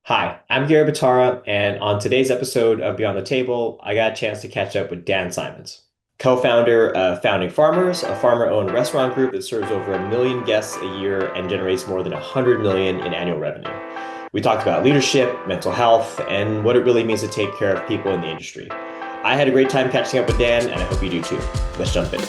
Hi, I'm Gary Batara, and on today's episode of Beyond the Table, I got a chance to catch up with Dan Simons, co-founder of Founding Farmers, a farmer-owned restaurant group that serves over 1 million guests a year and generates more than 100 million in annual revenue. We talked about leadership, mental health, and what it really means to take care of people in the industry. I had a great time catching up with Dan, and I hope you do too. Let's jump in.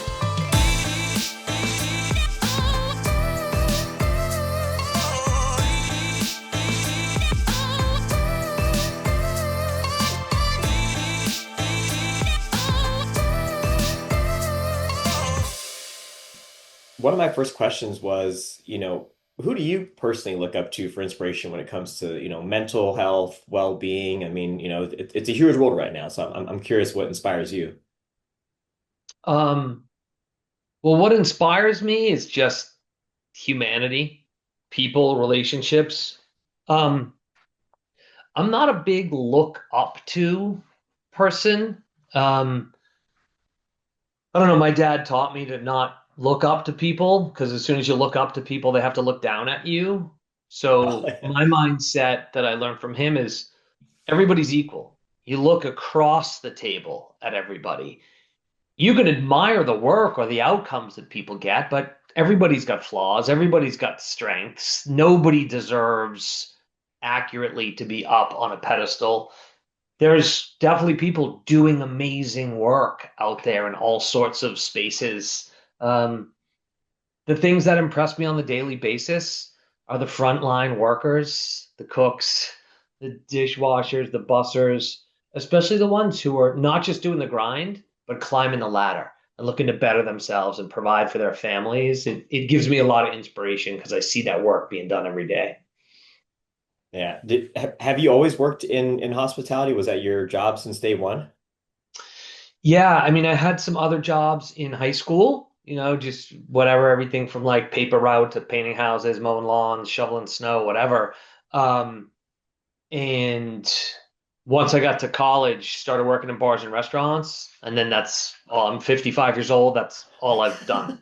One of my first questions was, who do you personally look up to for inspiration when it comes to, mental health, well-being? I mean, it's a huge world right now, so I'm curious what inspires you. Um, well, what inspires me is just humanity, people, relationships. Um, I'm not a big look up to person. Um, I don't know, my dad taught me to not look up to people because as soon as you look up to people, they have to look down at you. So my mindset that I learned from him is everybody's equal. You look across the table at everybody. You can admire the work or the outcomes that people get, but everybody's got flaws, everybody's got strengths. Nobody deserves accurately to be up on a pedestal. There's definitely people doing amazing work out there in all sorts of spaces. Um, the things that impress me on the daily basis are the frontline workers, the cooks, the dishwashers, the bussers, especially the ones who are not just doing the grind, but climbing the ladder and looking to better themselves and provide for their families. It gives me a lot of inspiration because I see that work being done every day. Yeah. Have you always worked in hospitality? Was that your job since day one? Yeah, I mean, I had some other jobs in high school, just whatever, everything from like paper route to painting houses, mowing lawns, shoveling snow, whatever. Um, And once I got to college, started working in bars and restaurants, and then I'm 55 years old. That's all I've done.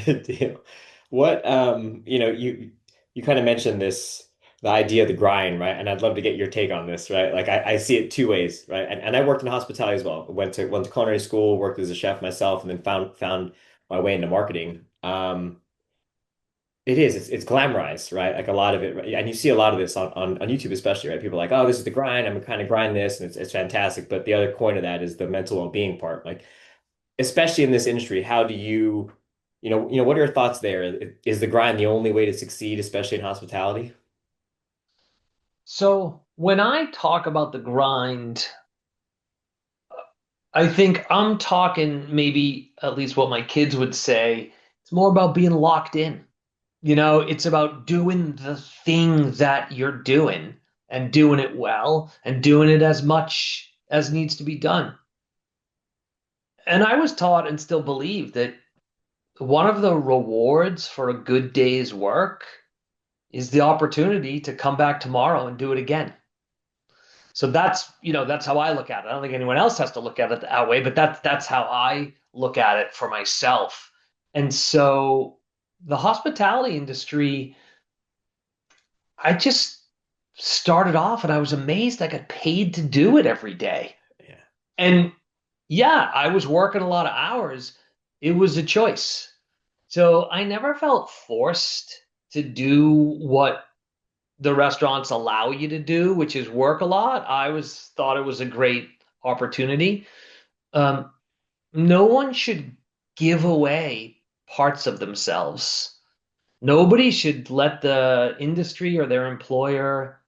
Good deal. What you kind of mentioned this, the idea of the grind, right? And I'd love to get your take on this, right? Like I see it two ways, right? And I worked in hospitality as well. Went to culinary school, worked as a chef myself, and then found my way into marketing. It's glamorized, right? Like a lot of it, right? And you see a lot of this on YouTube, especially, right? People are like, oh, this is the grind. I'm kind of grind this, and it's fantastic. But the other coin of that is the mental well-being part. Like especially in this industry, how do what are your thoughts there? Is the grind the only way to succeed, especially in hospitality? So when I talk about the grind, I think I'm talking maybe at least what my kids would say. It's more about being locked in. It's about doing the thing that you're doing and doing it well and doing it as much as needs to be done. And I was taught and still believe that one of the rewards for a good day's work is the opportunity to come back tomorrow and do it again. So that's how I look at it. I don't think anyone else has to look at it that way, but that's how I look at it for myself. And so the hospitality industry, I just started off and I was amazed I got paid to do it every day. Yeah. And yeah, I was working a lot of hours. It was a choice. So I never felt forced to do what the restaurants allow you to do, which is work a lot. I was thought it was a great opportunity. Um, no one should give away parts of themselves. Nobody should let the industry or their employer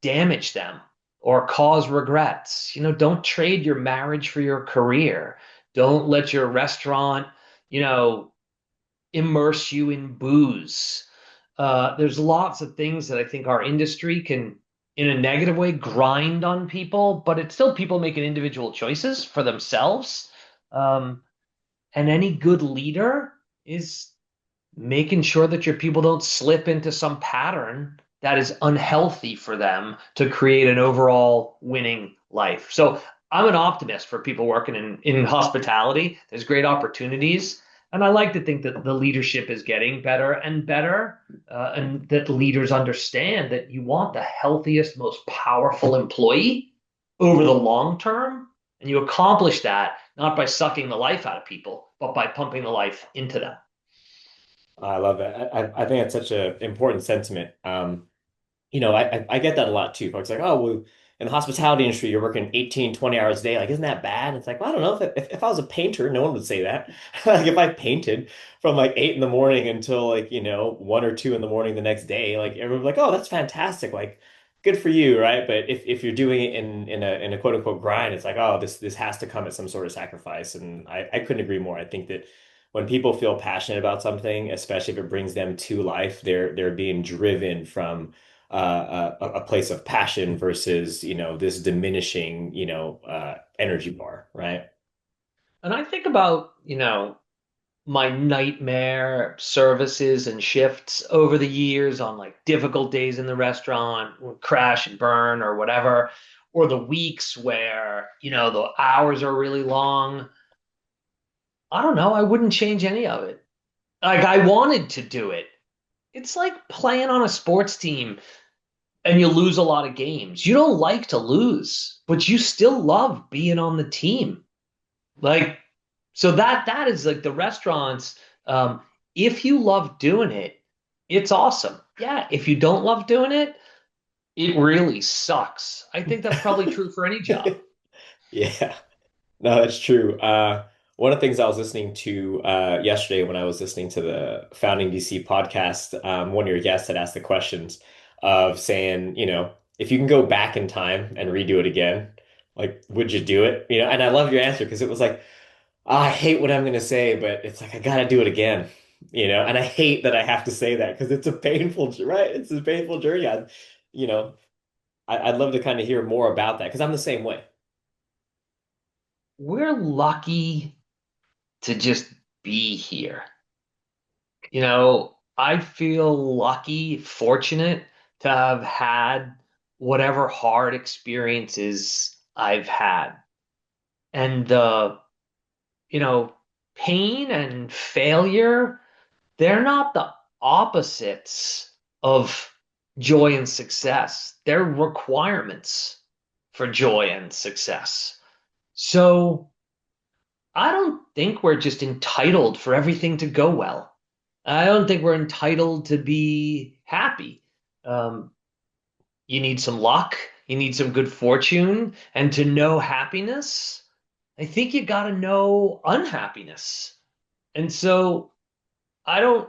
damage them or cause regrets. Don't trade your marriage for your career. Don't let your restaurant, you know, immerse you in booze. There's lots of things that I think our industry can, in a negative way, grind on people, but it's still people making individual choices for themselves. Um, and any good leader is making sure that your people don't slip into some pattern that is unhealthy for them to create an overall winning life. So I'm an optimist for people working in hospitality. There's great opportunities. And I like to think that the leadership is getting better and better, and that leaders understand that you want the healthiest, most powerful employee over the long term. And you accomplish that not by sucking the life out of people, but by pumping the life into them. I love that. I think that's such an important sentiment. I get that a lot too. Folks like, oh, well, in the hospitality industry, you're working 18, 20 hours a day. Like, isn't that bad? It's like, well, I don't know. If I was a painter, no one would say that. Like, if I painted from like 8 in the morning until like, 1 or 2 in the morning the next day, like everyone's like, oh, that's fantastic. Like, good for you, right? But if you're doing it in a quote unquote grind, it's like, oh, this has to come at some sort of sacrifice. And I couldn't agree more. I think that when people feel passionate about something, especially if it brings them to life, they're being driven from a place of passion versus, this diminishing, energy bar, right? And I think about, my nightmare services and shifts over the years on like difficult days in the restaurant, crash and burn or whatever, or the weeks where, the hours are really long. I don't know. I wouldn't change any of it. Like I wanted to do it. It's like playing on a sports team and you lose a lot of games. You don't like to lose, but you still love being on the team. Like, so that is like the restaurants. If you love doing it, it's awesome. Yeah. If you don't love doing it, it really sucks. I think that's probably true for any job. Yeah. No, that's true. One of the things I was listening to yesterday when I was listening to the Founding DC podcast, one of your guests had asked the questions of saying, if you can go back in time and redo it again, like, would you do it? And I love your answer because it was like, I hate what I'm going to say, but it's like, I got to do it again, and I hate that I have to say that because it's a painful, right? It's a painful journey. You know, I'd love to kind of hear more about that because I'm the same way. We're lucky to just be here. I feel lucky, fortunate to have had whatever hard experiences I've had. And you know, pain and failure, they're not the opposites of joy and success. They're requirements for joy and success. So I don't think we're just entitled for everything to go well. I don't think we're entitled to be happy. Um, you need some luck, you need some good fortune, and to know happiness, I think you got to know unhappiness. And so I don't,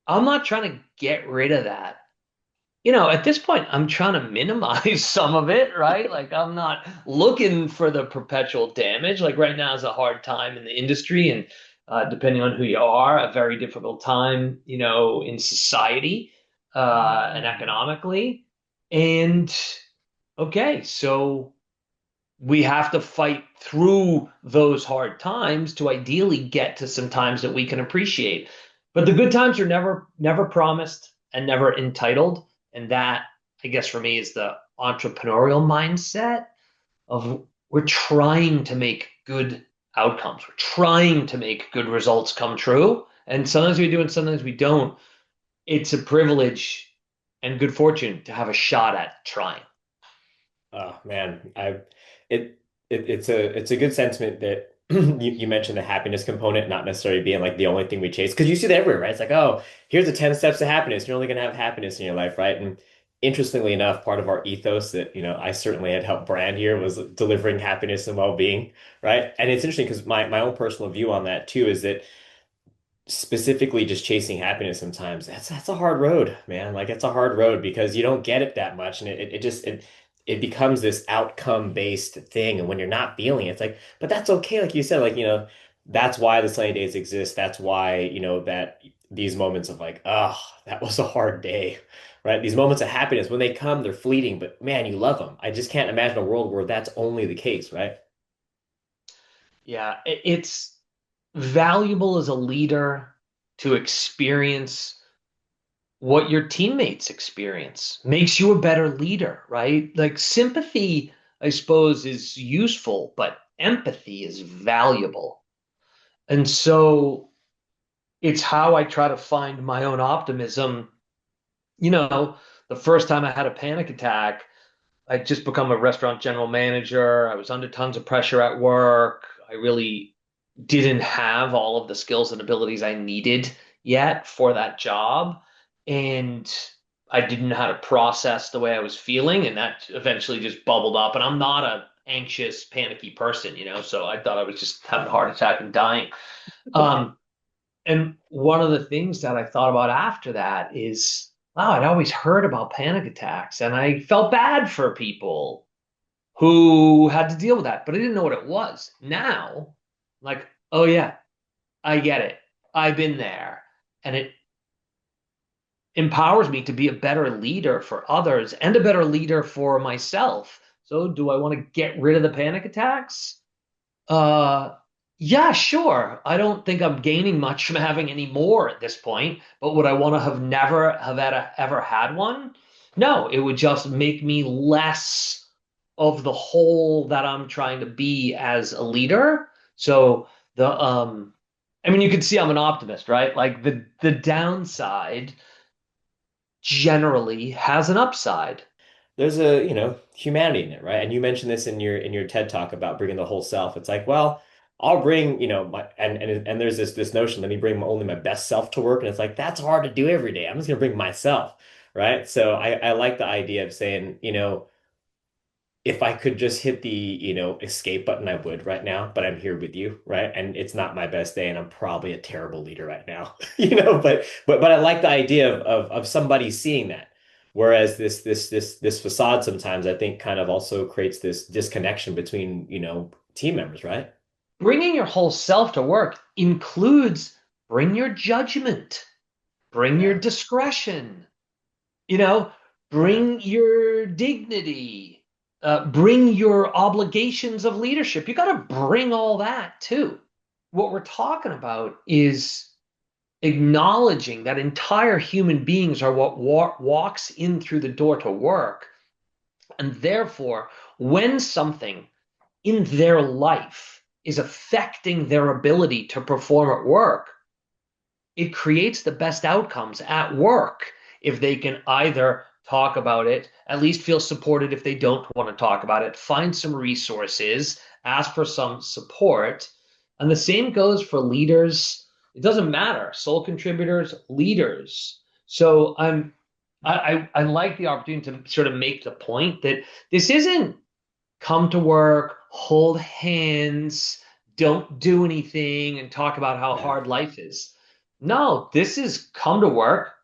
I'm not trying to get rid of that. At this point, I'm trying to minimize some of it, right? Like, I'm not looking for the perpetual damage. Like, right now is a hard time in the industry, and depending on who you are, a very difficult time, in society and economically. And okay, so we have to fight through those hard times to ideally get to some times that we can appreciate. But the good times are never promised and never entitled. And that, I guess, for me is the entrepreneurial mindset of we're trying to make good outcomes. We're trying to make good results come true. And sometimes we do and sometimes we don't. It's a privilege and good fortune to have a shot at trying. Oh man, it, it's a good sentiment that you mentioned the happiness component not necessarily being like the only thing we chase because you see that everywhere, right? It's like, oh, here's the 10 steps to happiness. You're only gonna have happiness in your life, right? And interestingly enough, part of our ethos that I certainly had helped brand here was delivering happiness and well-being, right? And it's interesting because my own personal view on that too is that specifically just chasing happiness sometimes that's a hard road, man. Like it's a hard road because you don't get it that much and it becomes this outcome based thing, and when you're not feeling it, it's like, but that's okay, like you said, like that's why the sunny days exist. That's why that these moments of like, oh, that was a hard day, right? These moments of happiness, when they come, they're fleeting, but man, you love them. I just can't imagine a world where that's only the case, right? Yeah, it's valuable as a leader to experience what your teammates experience. Makes you a better leader, right? Like sympathy, I suppose, is useful, but empathy is valuable. And so it's how I try to find my own optimism. You know, the first time I had a panic attack, I'd just become a restaurant general manager. I was under tons of pressure at work. I really didn't have all of the skills and abilities I needed yet for that job. And I didn't know how to process the way I was feeling. And that eventually just bubbled up. And I'm not a anxious, panicky person, so I thought I was just having a heart attack and dying. Um, and one of the things that I thought about after that is, wow, I'd always heard about panic attacks and I felt bad for people who had to deal with that, but I didn't know what it was. Now, like, oh yeah, I get it. I've been there. And it empowers me to be a better leader for others and a better leader for myself. So, do I want to get rid of the panic attacks? Uh, yeah, sure. I don't think I'm gaining much from having any more at this point, but would I want to have never have ever had one? No, it would just make me less of the whole that I'm trying to be as a leader. So I mean you could see I'm an optimist, right? Like the downside generally has an upside. There's a, humanity in it, right? And you mentioned this in your TED talk about bringing the whole self. It's like, well, I'll bring, my and there's this notion, let me bring only my best self to work. And it's like, that's hard to do every day. I'm just gonna bring myself, right? So I like the idea of saying, if I could just hit the, escape button, I would right now, but I'm here with you, right? And it's not my best day, and I'm probably a terrible leader right now, but I like the idea of somebody seeing that. Whereas this facade sometimes I think kind of also creates this disconnection between, team members, right? Bringing your whole self to work includes bring your judgment, bring your Yeah. discretion, you know, Yeah. bring your dignity, bring your obligations of leadership. You got to bring all that too. What we're talking about is acknowledging that entire human beings are what walks in through the door to work. And therefore, when something in their life is affecting their ability to perform at work, it creates the best outcomes at work if they can either talk about it, at least feel supported if they don't want to talk about it, find some resources, ask for some support. And the same goes for leaders. It doesn't matter, sole contributors, leaders. So I like the opportunity to sort of make the point that this isn't come to work, hold hands, don't do anything, and talk about how Yeah. hard life is. No, this is come to work,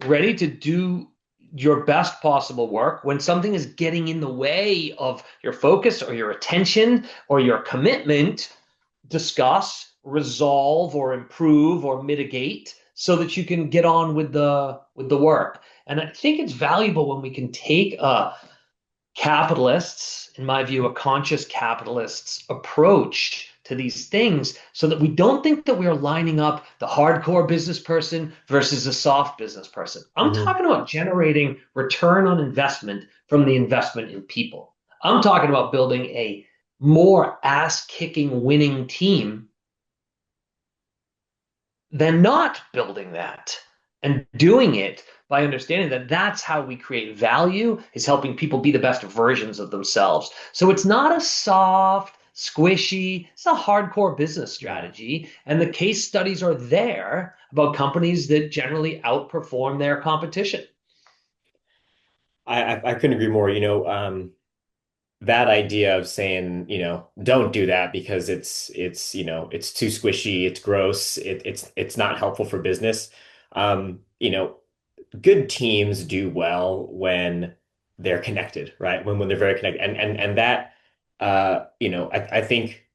ready to do your best possible work. When something is getting in the way of your focus or your attention or your commitment, discuss, resolve, or improve or mitigate so that you can get on with the work. And I think it's valuable when we can take capitalists, in my view, a conscious capitalist's approach to these things so that we don't think that we are lining up the hardcore business person versus a soft business person. I'm Hmm. talking about generating return on investment from the investment in people. I'm talking about building a more ass kicking winning team than not building that and doing it by understanding that that's how we create value is helping people be the best versions of themselves. So it's not a soft, squishy, it's a hardcore business Yeah. strategy. And the case studies are there about companies that generally outperform their competition. I couldn't agree more. That idea of saying, don't do that because it's too squishy, it's gross, it's not helpful for business. Good teams do well when they're connected, right? When they're very connected. And that I think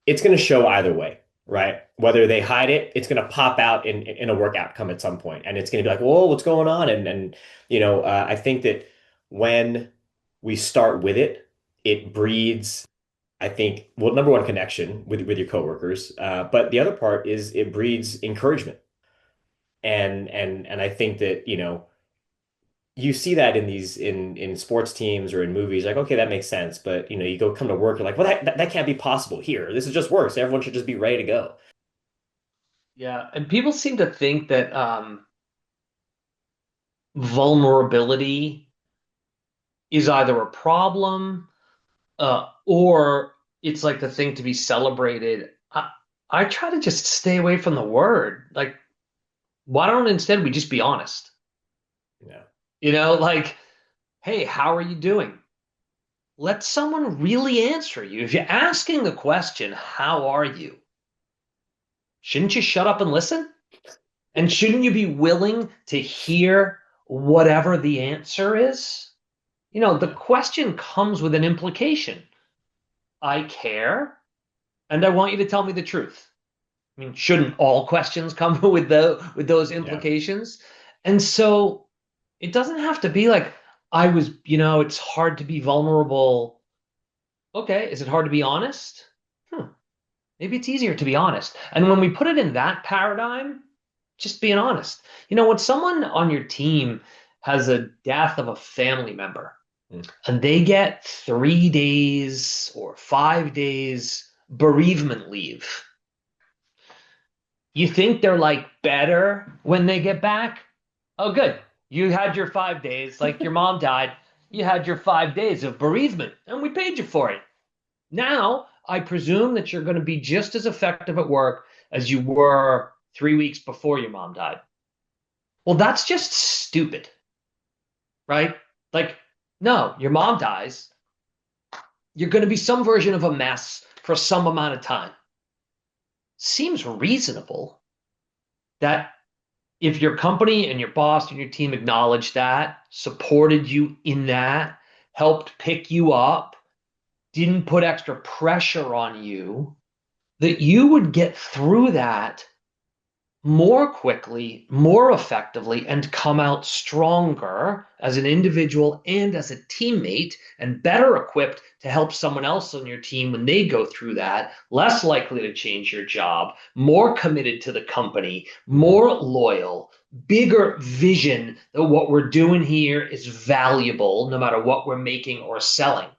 it's going to show either way, right? Whether they hide it, it's going to pop out in a work outcome at some point, and it's going to be like, "Whoa, what's going on?" I think that when we start with it, it breeds, I think, well, number one, connection with your coworkers, but the other part is it breeds encouragement, and I think that you see that in these in sports teams or in movies, like, okay, that makes sense. But you go come to work, you're like, well, that can't be possible here. This is just works. Everyone should just be ready to go. Yeah, and people seem to think that vulnerability is either a problem or it's like the thing to be celebrated. I try to just stay away from the word. Like, why don't instead we just be honest? Yeah. Like, hey, how are you doing? Let someone really answer you. If you're asking the question, how are you? Shouldn't you shut up and listen? And shouldn't you be willing to hear whatever the answer is? The Yeah. question comes with an implication. I care, and I want you to tell me the truth. I mean, shouldn't all questions come with those Yeah. implications? And so it doesn't have to be like it's hard to be vulnerable. Okay, is it hard to be honest? Maybe it's easier to be honest. And when we put it in that paradigm, just being honest. When someone on your team has a death of a family member Mm. and they get 3 days or 5 days bereavement leave, you think they're like better when they get back? Oh, good. You had your 5 days, like your mom died. You had your 5 days of bereavement, and we paid you for it. Now, I presume that you're going to be just as effective at work as you were 3 weeks before your mom died. Well, that's just stupid, right? Like, no, your mom dies. You're going to be some version of a mess for some amount of time. Seems reasonable that if your company and your boss and your team acknowledged that, supported you in that, helped pick you up, didn't put extra pressure on you, that you would get through that more quickly, more effectively, and come out stronger as an individual and as a teammate and better equipped to help someone else on your team when they go through that, less likely to change your job, more committed to the company, Hmm. more loyal, bigger vision that what we're doing here is valuable no matter what we're making or selling.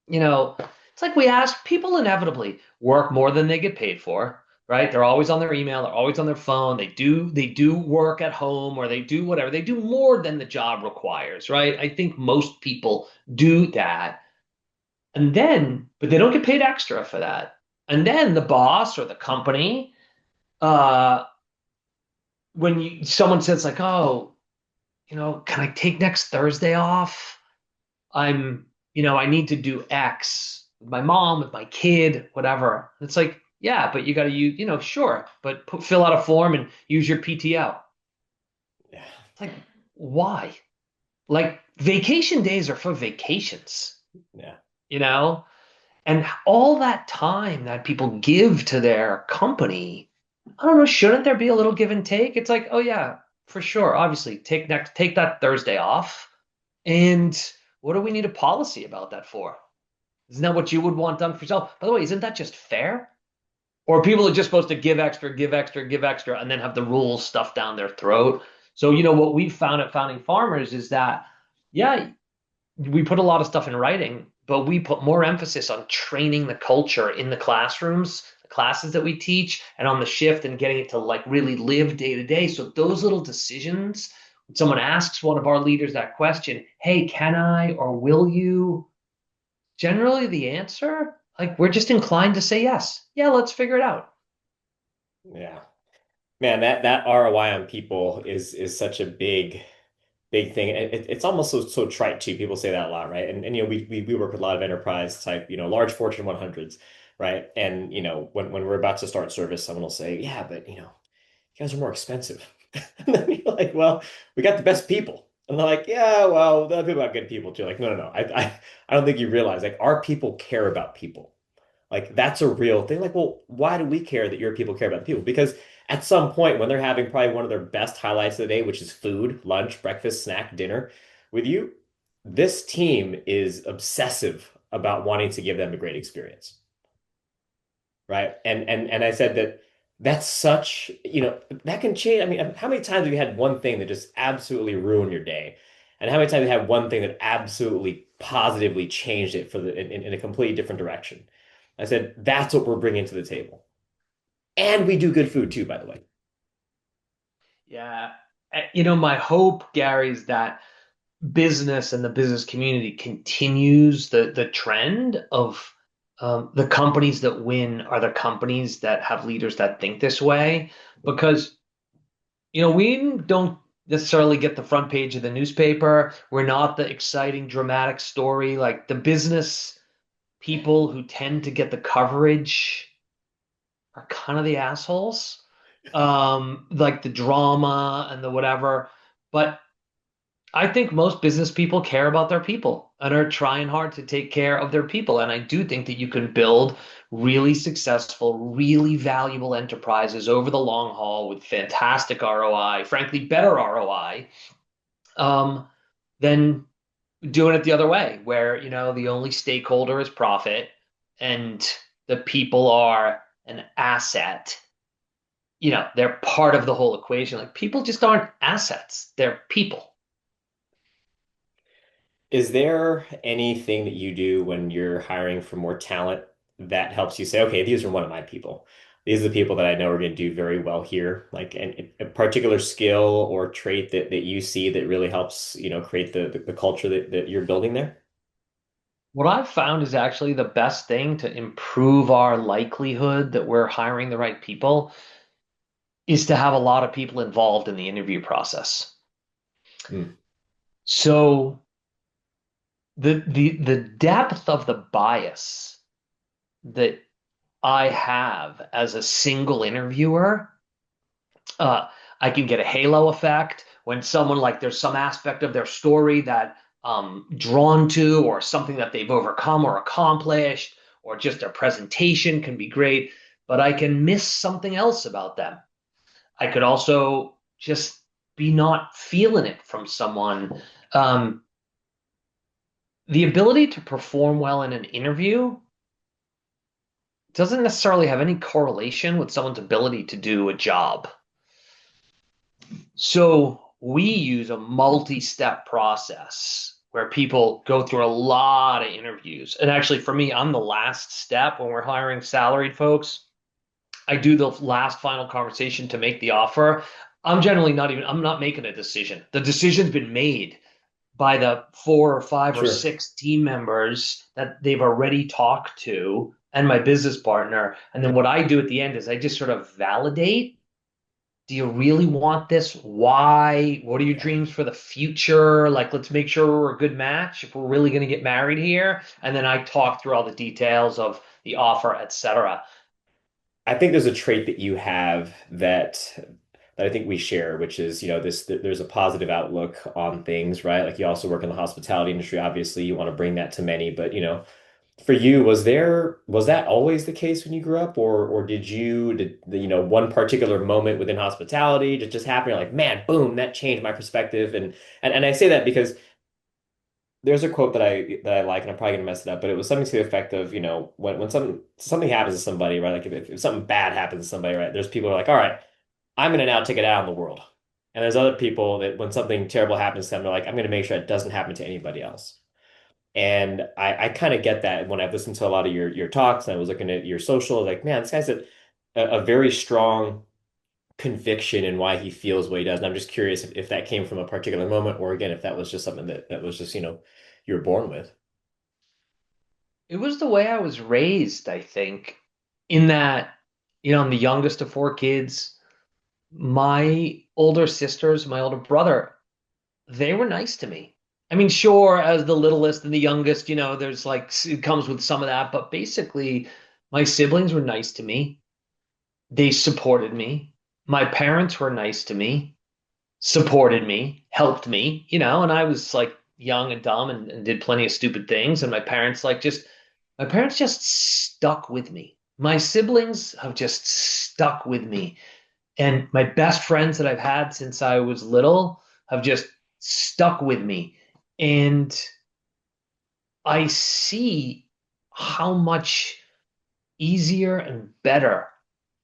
It's like we ask people inevitably work more than they get paid for, right? They're always on their email, they're always on their phone, they do work at home or they do whatever. They do more than the job requires, right? I think most people do that. But they don't get paid extra for that. And then the boss or the company, uh, when someone says like, "Oh, can I take next Thursday off? I need to do X with my mom, with my kid, whatever." It's like, yeah, but you got to use, sure, but fill out a form and use your PTO. Yeah. It's like, why? Like, vacation days are for vacations, Yeah. you know? And all that time that people give to their company, I don't know, shouldn't there be a little give and take? It's like, oh yeah, for sure. Obviously, take that Thursday off. And what do we need a policy about that for? Isn't that what you would want done for yourself? By the way, isn't that just fair? Or people are just supposed to give extra, give extra, give extra, and then have the rules stuffed down their throat? So, what we've found at Founding Farmers is that, yeah, we put a lot of stuff in writing, but we put more emphasis on training the culture in the classrooms, the classes that we teach, and on the shift and getting it to like really live day to day. So those little decisions, when someone asks one of our leaders that question, hey, can I or will you? Generally, the answer, like we're just inclined to say yes. Yeah, let's figure it out. Yeah. Man, that ROI on people is such a big thing. It's almost so trite too. People say that a lot, right? And we work with a lot of enterprise type, large Fortune 100s, right? And when we're about to start service, someone will say, "Yeah, but you guys are more expensive." And then you're like, "Well, we got the best people." And they're like, "Yeah, well, the other people got good people too." Like, no, no, no. I don't think you realize like our people care about people. Like that's a real thing. Like, well, why do we care that your people care about the people? Because at some point when they're having probably one of their best highlights of the day, which is food, lunch, breakfast, snack, dinner with you, this team is obsessive about wanting to give them a great experience. Right. And I said that that's such, that can change. I mean, how many times have you had one thing that just absolutely ruined your day? And how many times have you had one thing that absolutely positively changed it for in a completely different direction? I said, that's what we're bringing to the table. And we do good food too, by the way. Yeah. My hope, Gary, is that business and the business community continues the trend of the companies that win are the companies that have leaders that think this way. Because, we don't necessarily get the front page of the newspaper. We're not the exciting, dramatic story. Like the business people who tend to get the coverage are kind of the assholes. Like the drama and the whatever. But I think most business people care about their people and are trying hard to take care of their people. And I do think that you can build really successful, really valuable enterprises over the long haul with fantastic ROI, frankly, better ROI, um, than doing it the other way, where, the only stakeholder is profit and the people are an asset. They're part of the whole equation. Like people just aren't assets, they're people. Is there anything that you do when you're hiring for more talent that helps you say, okay, these are one of my people. These are the people that I know are going to do very well here. Like a particular skill or trait that you see that really helps, create the culture that you're building there? What I've found is actually the best thing to improve our likelihood that we're hiring the right people is to have a lot of people involved in the interview process. Hmm, So the depth of the bias that I have as a single interviewer, uh, I can get a halo effect when someone like there's some aspect of their story that drawn to or something that they've overcome or accomplished or just their presentation can be great, but I can miss something else about them. I could also just be not feeling it from someone. Um, the ability to perform well in an interview doesn't necessarily have any correlation with someone's ability to do a job. So we use a multi-step process where people go through a lot of interviews. And actually, for me, I'm the last step when we're hiring salaried folks. I do the last final conversation to make the offer. I'm not making a decision. The decision's been made by the four or five or sure. six team members that they've already talked to and my business partner. And then what I do at the end is I just sort of validate. Do you really want this? Why? What are your Yeah. dreams for the future? Like, let's make sure we're a good match if we're really going to get married here. And then I talk through all the details of the offer, etc. I think there's a trait that you have that I think we share, which is, there's a positive outlook on things, right? Like you also work in the hospitality industry. Obviously, you want to bring that to many, but for you, was that always the case when you grew up, or did one particular moment within hospitality just happen? You're like, man, boom, that changed my perspective. And I say that because there's a quote that I like, and I'm probably gonna mess it up, but it was something to the effect of, when something happens to somebody, right? Like if something bad happens to somebody, right? There's people who are like, all right, I'm gonna now take it out on the world. And there's other people that when something terrible happens to them, they're like, I'm gonna make sure it doesn't happen to anybody else. And I kind of get that when I've listened to a lot of your talks and I was looking at your social, like, man, this guy's a very strong conviction in why he feels what he does. And I'm just curious if that came from a particular moment or again, if that was just something that was just, you were born with. It was the way I was raised, I think, in that, I'm the youngest of four kids. My older sisters, my older brother, they were nice to me. I mean, sure, as the littlest and the youngest, there's like, it comes with some of that, but basically, my siblings were nice to me. They supported me. My parents were nice to me, supported me, helped me, and I was like young and dumb and did plenty of stupid things. And my parents just stuck with me. My siblings have just stuck with me. And my best friends that I've had since I was little have just stuck with me. And I see how much easier and better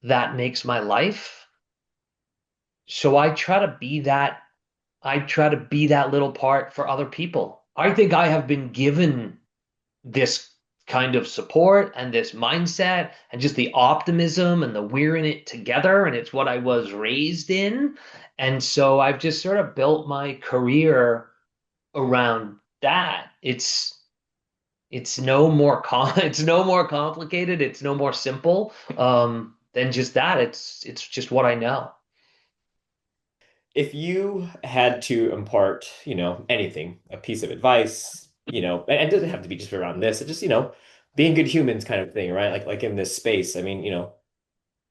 that makes my life. So I try to be that little part for other people. I think I have been given this kind of support and this mindset and just the optimism and the we're in it together. And it's what I was raised in. And so I've just sort of built my career around that. It's no more it's no more complicated. It's no more simple than just that. It's just what I know. If you had to impart, anything, a piece of advice, and it doesn't have to be just around this, it's just, being good humans kind of thing, right? Like in this space. I mean,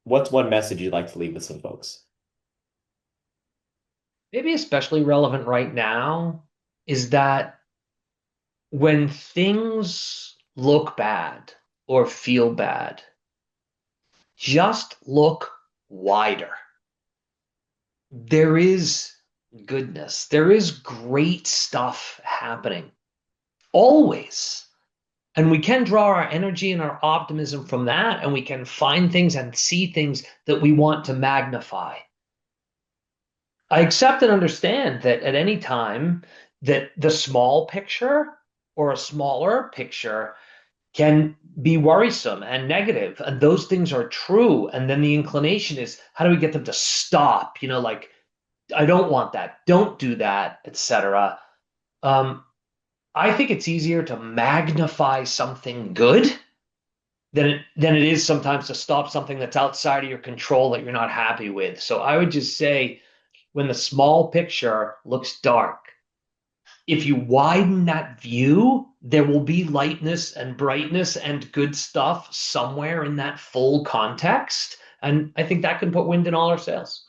what's one message you'd like to leave with some folks? Maybe especially relevant right now is that when things look bad or feel bad, just look wider. There is goodness, there is great stuff happening always. And we can draw our energy and our optimism from that, and we can find things and see things that we want to magnify. I accept and understand that at any time that the small picture or a smaller picture can be worrisome and negative, and those things are true. And then the inclination is, how do we get them to stop? Like, I don't want that. Don't do that, etc. Um, I think it's easier to magnify something good than it is sometimes to stop something that's outside of your control that you're not happy with. So I would just say, when the small picture looks dark, if you widen that view, there will be lightness and brightness and good stuff somewhere in that full context. And I think that can put wind in all our sails.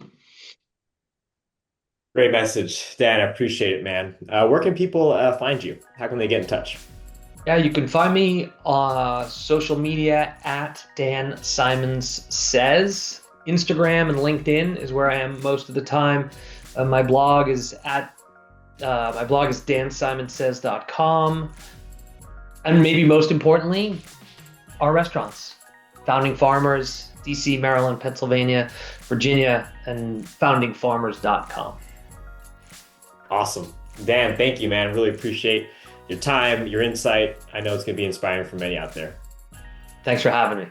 Great message, Dan. I appreciate it, man. Where can people find you? How can they get in touch? Yeah, you can find me on social media at Dan Simons Says. Instagram and LinkedIn is where I am most of the time. My blog is dansimonsays.com. And maybe most importantly, our restaurants. Founding Farmers, DC, Maryland, Pennsylvania, Virginia, and foundingfarmers.com. Awesome. Dan, thank you, man. Really appreciate your time, your insight. I know it's going to be inspiring for many out there. Thanks for having me.